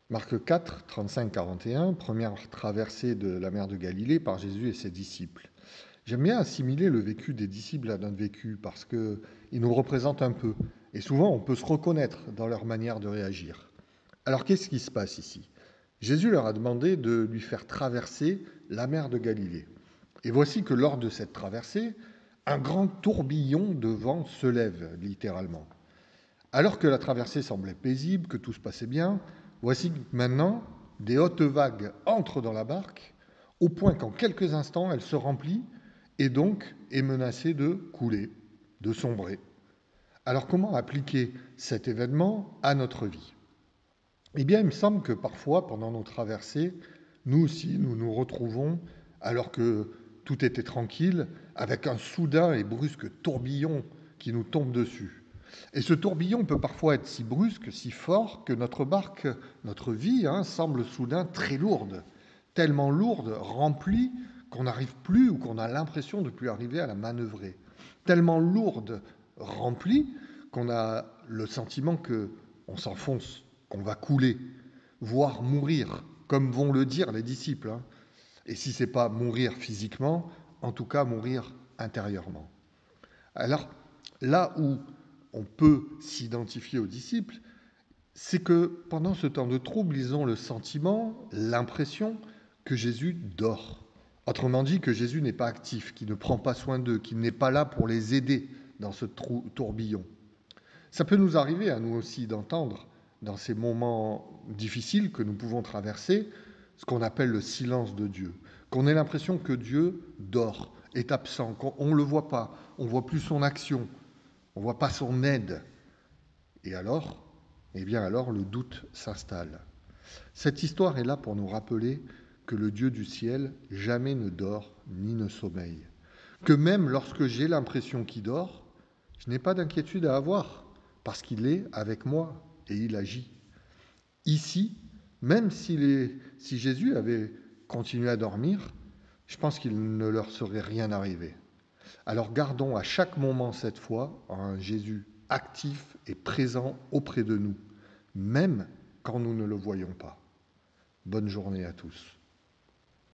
Marc 4, 35-41, première traversée de la mer de Galilée par Jésus et ses disciples. J'aime bien assimiler le vécu des disciples à notre vécu parce qu'il nous représente un peu. Et souvent, on peut se reconnaître dans leur manière de réagir. Alors, qu'est-ce qui se passe ici? Jésus leur a demandé de lui faire traverser la mer de Galilée. Et voici que lors de cette traversée, un grand tourbillon de vent se lève, littéralement. Alors que la traversée semblait paisible, que tout se passait bien, voici que maintenant, des hautes vagues entrent dans la barque, au point qu'en quelques instants, elle se remplit et donc est menacée de couler, de sombrer. Alors comment appliquer cet événement à notre vie? Eh bien, il me semble que parfois, pendant nos traversées, nous aussi, nous nous retrouvons, alors que tout était tranquille, avec un soudain et brusque tourbillon qui nous tombe dessus. Et ce tourbillon peut parfois être si brusque, si fort, que notre barque, notre vie, semble soudain très lourde, tellement lourde, remplie, qu'on n'arrive plus ou qu'on a l'impression de ne plus arriver à la manœuvrer. Tellement lourde, remplie, qu'on a le sentiment qu'on s'enfonce, qu'on va couler, voire mourir, comme vont le dire les disciples. Et si ce n'est pas mourir physiquement, en tout cas mourir intérieurement. Alors, là où on peut s'identifier aux disciples, c'est que pendant ce temps de trouble, ils ont le sentiment, l'impression que Jésus dort. Autrement dit, que Jésus n'est pas actif, qu'il ne prend pas soin d'eux, qu'il n'est pas là pour les aider dans ce tourbillon. Ça peut nous arriver à nous aussi d'entendre, dans ces moments difficiles que nous pouvons traverser, ce qu'on appelle le silence de Dieu. Qu'on ait l'impression que Dieu dort, est absent, qu'on ne le voit pas, on ne voit plus son action, on ne voit pas son aide. Et alors, eh bien alors le doute s'installe. Cette histoire est là pour nous rappeler que le Dieu du ciel jamais ne dort ni ne sommeille. Que même lorsque j'ai l'impression qu'il dort, je n'ai pas d'inquiétude à avoir, parce qu'il est avec moi et il agit. Ici, même si Jésus avait continué à dormir, je pense qu'il ne leur serait rien arrivé. Alors gardons à chaque moment cette foi en un Jésus actif et présent auprès de nous, même quand nous ne le voyons pas. Bonne journée à tous.